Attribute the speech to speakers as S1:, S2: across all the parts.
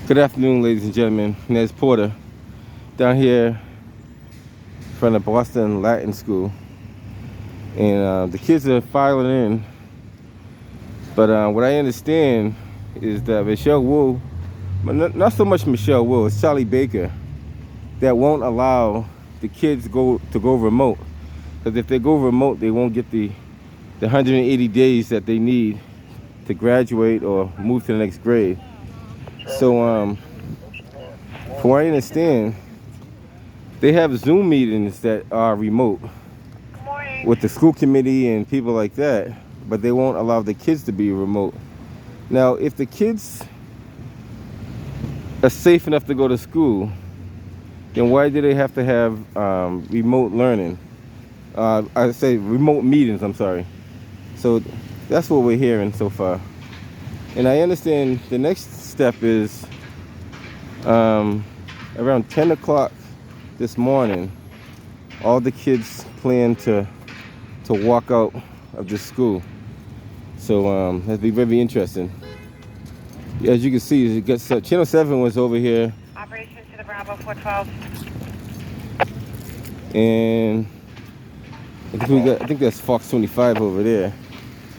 S1: Good afternoon, ladies and gentlemen. Nez Porter, down here in front of Boston Latin School. And the kids are filing in. But what I understand is that Michelle Wu, not so much Michelle Wu, it's Charlie Baker, that won't allow the kids to go remote. Because if they go remote, they won't get the 180 days that they need to graduate or move to the next grade. So, from what I understand, they have Zoom meetings that are remote with the school committee and people like that, but they won't allow the kids to be remote. Now, if the kids are safe enough to go to school, then why do they have to have remote learning? I say remote meetings, I'm sorry. So that's what we're hearing so far. And I understand the next step is around 10 o'clock this morning, all the kids plan to walk out of the school. So that'll be very interesting. As you can see, it gets Channel 7 was over here.
S2: Operation to the Bravo 412.
S1: And I think that's Fox 25 over there.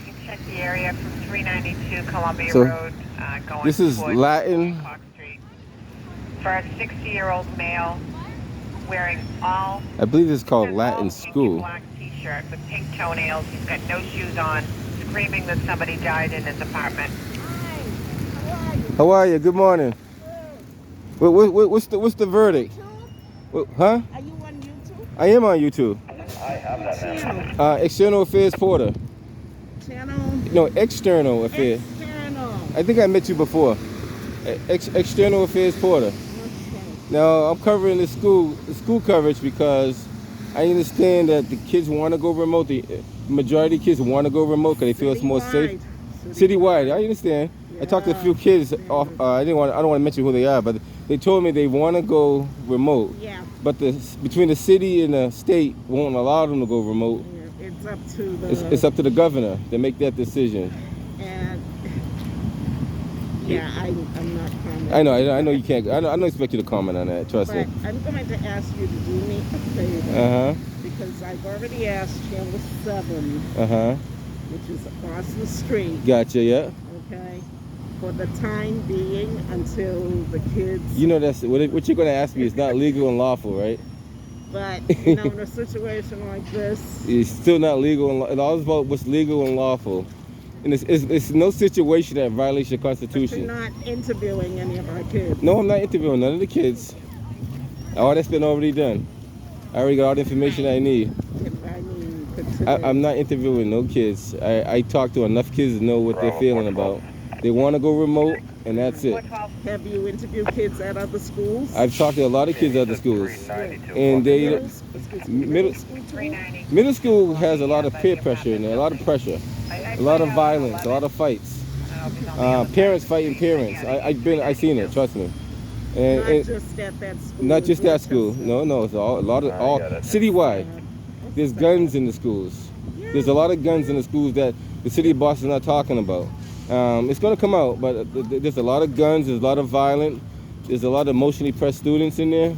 S2: You can check the area from 392 Columbia
S1: So,
S2: Road going
S1: this is
S2: towards
S1: Latin.
S2: Hancock Street. For a 60-year-old male wearing all
S1: I believe it's called
S2: all
S1: Latin
S2: pink
S1: School.
S2: and black t-shirt with pink toenails. He's got no shoes on, screaming that somebody died in his apartment.
S1: How are you? Good morning. What's the verdict? Huh?
S3: Are you on YouTube?
S1: I am on YouTube.
S3: Channel.
S1: External Affairs Porter.
S3: Channel.
S1: No, External Affairs.
S3: External.
S1: I think I met you before. External Affairs Porter.
S3: Okay.
S1: Now I'm covering the school coverage because I understand that the kids want to go remote. The majority of kids want to go remote because they feel it's more safe. Citywide, I understand. I talked to a few kids off. I don't want to mention who they are, but they told me they want to go remote.
S3: Yeah.
S1: But between the city and the state won't allow them to go remote.
S3: Yeah. It's up to the.
S1: It's up to the governor to make that decision.
S3: And yeah, I'm not commenting.
S1: I know you can't. I don't expect you to comment on that. Trust
S3: But
S1: me.
S3: I'm going to ask you to do me a favor.
S1: Uh-huh.
S3: Because I've already asked Channel 7,
S1: Uh-huh.
S3: which is across the street.
S1: Gotcha. Yeah.
S3: Okay. For the time being, until the kids.
S1: You know that's what you're gonna ask me is not legal and lawful, right?
S3: But in a situation like this.
S1: It's still not legal. It's all about what's legal and lawful. And it's no situation that violates your
S3: But
S1: constitution.
S3: you're not interviewing any of our kids.
S1: No, I'm not interviewing none of the kids. All that's been already done. I already got all the information I need.
S3: I mean,
S1: I'm not interviewing no kids. I talk to enough kids to know what they're feeling about. They want to go remote, and that's it.
S2: 412.
S3: Have you interviewed kids at other schools?
S1: I've talked to a lot of kids at the schools, and middle
S3: school too?
S2: 390.
S1: middle school has a lot of peer pressure and a lot of pressure, a lot of violence, a lot of fights. Parents fighting parents. I seen it. Trust me.
S3: Not just at that school.
S1: Not just that school.
S3: Rochester.
S1: No, it's all citywide. There's guns in the schools. There's a lot of guns in the schools that the city of Boston is not talking about. It's going to come out, but there's a lot of guns, there's a lot of violence, there's a lot of emotionally pressed students in there.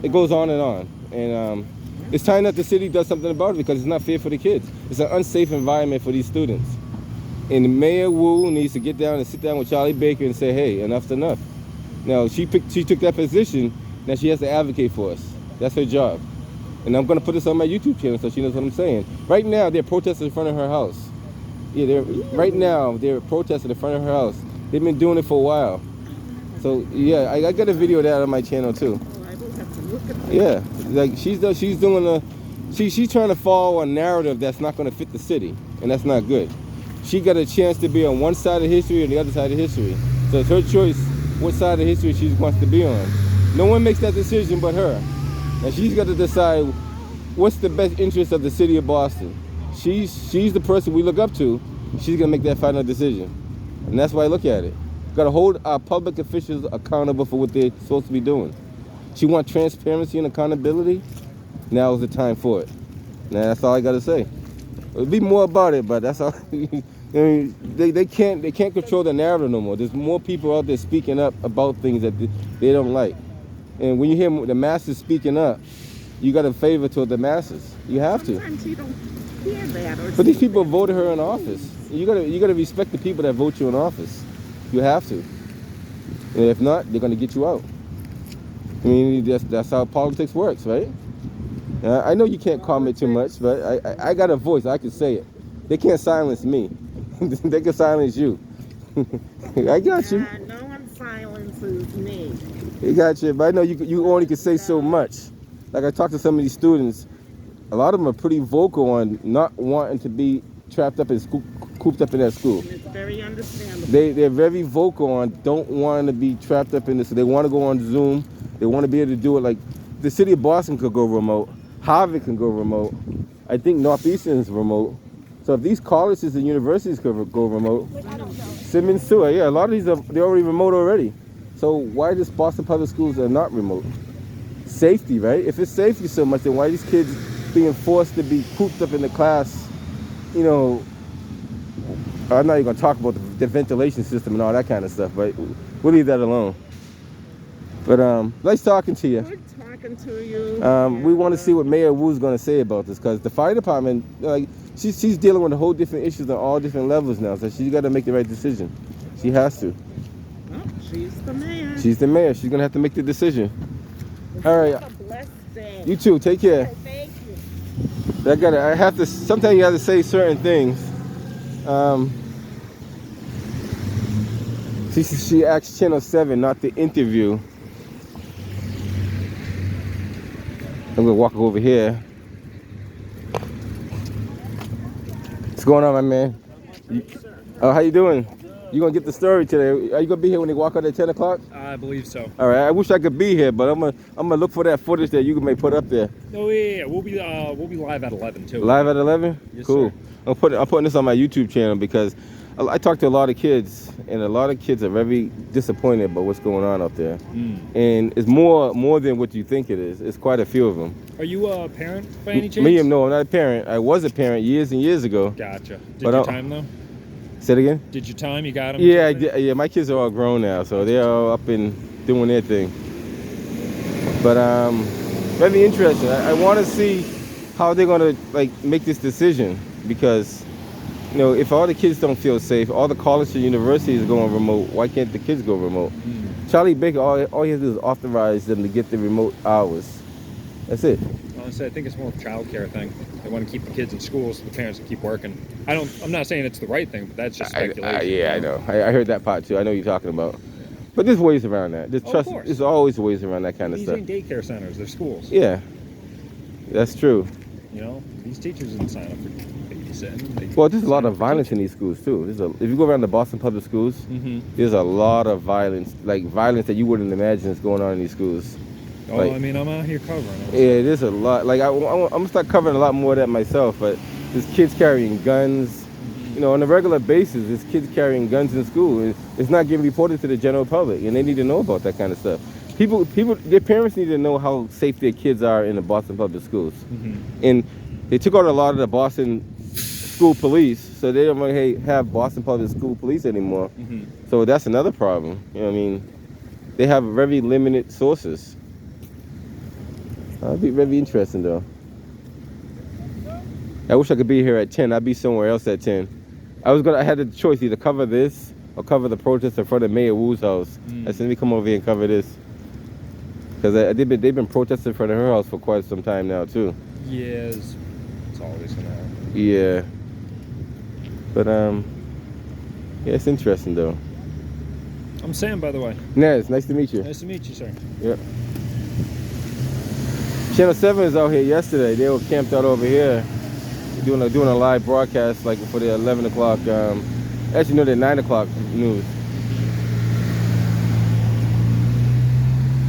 S1: It goes on. And it's time that the city does something about it because it's not fair for the kids. It's an unsafe environment for these students. And Mayor Wu needs to get down and sit down with Charlie Baker and say, hey, enough's enough. Now, she took that position, now she has to advocate for us. That's her job. And I'm going to put this on my YouTube channel so she knows what I'm saying. Right now, they're protesting in front of her house. Yeah, right now they're protesting in front of her house. They've been doing it for a while. So yeah, I got a video of that on my channel too.
S3: Oh, I will have to look at that.
S1: Yeah, like she's trying to follow a narrative that's not going to fit the city, and that's not good. She got a chance to be on one side of history or the other side of history. So it's her choice what side of history she wants to be on. No one makes that decision but her. And she's got to decide what's the best interest of the city of Boston. She's the person we look up to. She's gonna make that final decision, and that's why I look at it. Got to hold our public officials accountable for what they're supposed to be doing. She wants transparency and accountability. Now is the time for it. Now that's all I gotta say. There'll be more about it, but that's all. I mean, they can't control the narrative no more. There's more people out there speaking up about things that they don't like. And when you hear the masses speaking up, you got to favor toward the masses. You have to.
S3: Sometimes you don't hear that. Or
S1: But these
S3: see
S1: people
S3: that.
S1: voted her in office. You gotta respect the people that vote you in office. You have to. And if not, they're gonna get you out. I mean, that's how politics works, right? I know you can't comment too much, but I got a voice. I can say it. They can't silence me. They can silence you. I got you.
S3: No one silences me.
S1: I got you. But I know you only can say so much. Like I talked to some of these students, a lot of them are pretty vocal on not wanting to be trapped up and cooped up in that school.
S3: And it's very understandable.
S1: They're very vocal on don't want to be trapped up in this. They want to go on Zoom. They want to be able to do it. Like the city of Boston could go remote. Harvard can go remote. I think Northeastern is remote. So if these colleges and universities could go remote, Simmons too. Yeah, a lot of these they're already remote already. So why does Boston Public Schools are not remote? Safety, right? If it's safety so much, then why are these kids being forced to be cooped up in the class? You know, I'm not even gonna talk about the ventilation system and all that kind of stuff, but we'll leave that alone. But nice talking to you.
S3: Good talking to you.
S1: We want to see what Mayor Wu's going to say about this, because the fire department, like, she's dealing with a whole different issues on all different levels now, so she's got to make the right decision. She has to.
S3: Well, she's the mayor.
S1: She's the mayor. She's going to have to make the decision. All right.
S3: Have a blessed day.
S1: You too. Take care.
S3: Thank you.
S1: I have to. Sometimes you have to say certain things. She asked Channel 7 not to interview. I'm gonna walk over here. What's going on, my man? How you doing? You gonna get the story today? Are you gonna be here when they walk out at 10 o'clock?
S4: I believe so.
S1: All right. I wish I could be here, but I'm gonna look for that footage that you may put up there.
S4: Oh yeah, we'll be live at 11 too.
S1: Live at 11?
S4: Yes,
S1: Cool.
S4: sir.
S1: I'm putting this on my YouTube channel because I talk to a lot of kids, and a lot of kids are very disappointed about what's going on out there. And it's more than what you think it is. It's quite a few of them.
S4: Are you a parent by any chance?
S1: No, I'm not a parent. I was a parent years and years ago.
S4: Gotcha. Did
S1: But
S4: your time though?
S1: Say it again?
S4: Did your time? You got them?
S1: Yeah, yeah. My kids are all grown now, so they're all up and doing their thing. But very interesting. I want to see how they're gonna make this decision, because if all the kids don't feel safe, all the colleges and universities are going remote, why can't the kids go remote? Charlie Baker, all he has to do is authorize them to get the remote hours. That's it.
S4: Honestly, I think it's more of a child care thing. They want to keep the kids in school so the parents can keep working. I'm not saying it's the right thing, but that's just speculation.
S1: I know. I heard that part too. I know what you're talking about. But there's ways around that.
S4: Of course.
S1: There's always ways around that kind of
S4: These
S1: stuff.
S4: ain't daycare centers, they're schools.
S1: Yeah, that's true.
S4: These teachers didn't sign up for babysitting.
S1: Well, there's a lot of violence in these schools too. If you go around the Boston public schools, there's a lot of violence, violence that you wouldn't imagine is going on in these schools.
S4: Oh, I mean, I'm out here covering it.
S1: Yeah, there's a lot. I'm gonna start covering a lot more of that myself. But there's kids carrying guns. On a regular basis, there's kids carrying guns in school. And it's not getting reported to the general public, and they need to know about that kind of stuff. Their parents need to know how safe their kids are in the Boston public schools. And they took out a lot of the Boston school police, so they don't really have Boston public school police anymore. So that's another problem. They have very limited sources. It'd be very interesting though. I wish I could be here at 10. I'd be somewhere else at 10. I had the choice, either cover this or cover the protest in front of Mayor Wu's house. I said, let me come over here and cover this. Because they've been protesting in front of her house for quite some time now too.
S4: Yeah, it's always gonna happen.
S1: Yeah. But yeah, it's interesting though.
S4: I'm Sam, by the way.
S1: Nez, nice to meet you.
S4: Nice to meet you, sir.
S1: Yep. Channel 7 is out here yesterday. They were camped out over here doing a live broadcast for the 11 o'clock, actually no, the 9 o'clock news.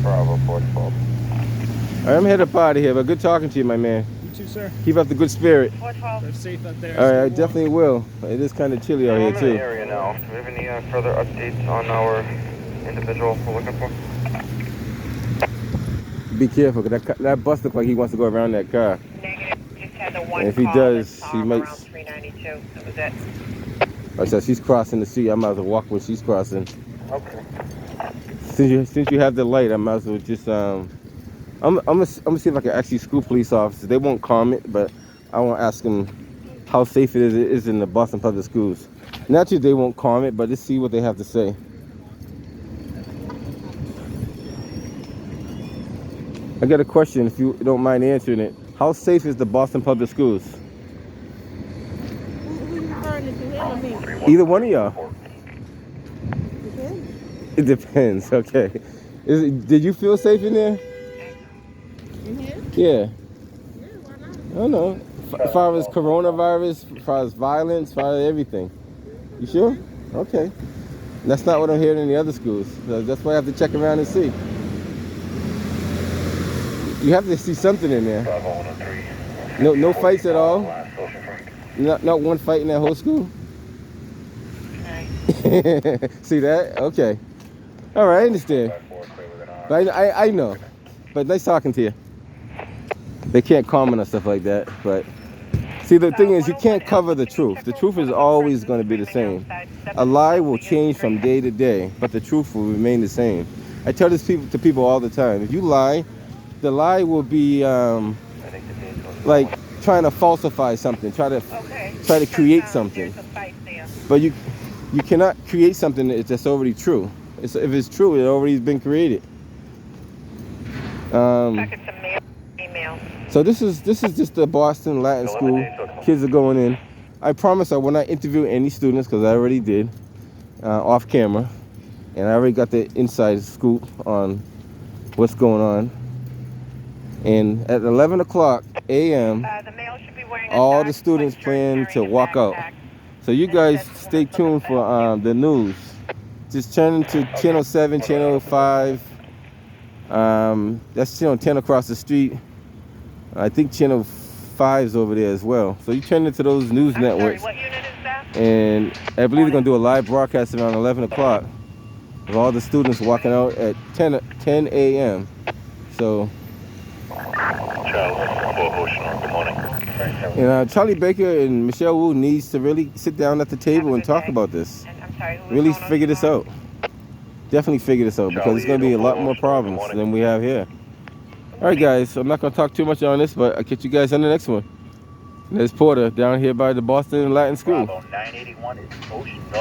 S5: Bravo 412.
S1: All right, I'm headed up out of here, but good talking to you, my man.
S4: You too, sir.
S1: Keep up the good spirit.
S2: 412.
S4: Drive safe out there.
S1: All right, I
S4: Stay warm.
S1: definitely will. It is kind of chilly out here
S5: I'm in the
S1: too.
S5: area now. Do we have any further updates on our individual we're looking for?
S1: Be careful, because that bus looks like he wants to go around that car.
S2: Negative. Just had the one
S1: And if he
S2: call
S1: does,
S2: that saw
S1: he
S2: him
S1: might-
S2: around 392. That was it.
S1: I said she's crossing the street. I might as well walk when she's crossing.
S5: Okay.
S1: Since you have the light, I might as well just I'm gonna see if I can actually school police officers. They won't comment, but I want to ask them how safe it is in the Boston Public Schools. Naturally, they won't comment, but let's see what they have to say. I got a question, if you don't mind answering it. How safe is the Boston Public Schools?
S3: Who you referring to, him or me?
S1: Either one of y'all.
S3: Okay.
S1: It depends. Okay. Did you feel safe in there?
S3: In here?
S1: Yeah.
S3: Yeah, why not?
S1: I don't know. As far as coronavirus, as far as violence, as far as everything. You sure? Okay. That's not what I'm hearing in the other schools. So that's why I have to check around and see. You have to see something in there. No fights at all? Not one fight in that whole school?
S2: Okay.
S1: See that? Okay. All right, I understand. But I know. But nice talking to you. They can't comment on stuff like that. But see, the thing is, you can't cover the truth. The truth is always going to be the same. A lie will change from day to day, but the truth will remain the same. I tell this to people all the time. If you lie, the lie will be like trying to falsify something, try to create something. But you cannot create something that's already true. If it's true, it already been created.
S2: Back at some email.
S1: So this is just the Boston Latin School. Kids are going in. I promise I will not interview any students because I already did off camera, and I already got the inside scoop on what's going on. And at 11 o'clock a.m.,
S2: The male should be wearing a
S1: all the
S2: dark
S1: students
S2: sweatshirt
S1: plan to
S2: carrying a
S1: walk out.
S2: backpack.
S1: So you guys stay tuned for the news. Just turn to channel 7, channel 5. That's channel 10 across the street. I think channel 5 is over there as well. So you turn into those news
S2: I'm sorry,
S1: networks.
S2: what unit is that?
S1: And I believe they're going to do a live broadcast around 11 o'clock of all the students walking out at 10 a.m. So,
S5: Good morning.
S1: and Charlie Baker and Michelle Wu needs to really sit down at the table and talk about this.
S2: And I'm sorry, who was
S1: Really
S2: calling on
S1: figure
S2: the
S1: this
S2: phone?
S1: out. Definitely figure this out because it's going to be a lot more problems than we have here. All right, guys. I'm not going to talk too much on this, but I'll catch you guys on the next one. There's Porter down here by the Boston Latin School.
S6: Bravo 981 is Ocean North.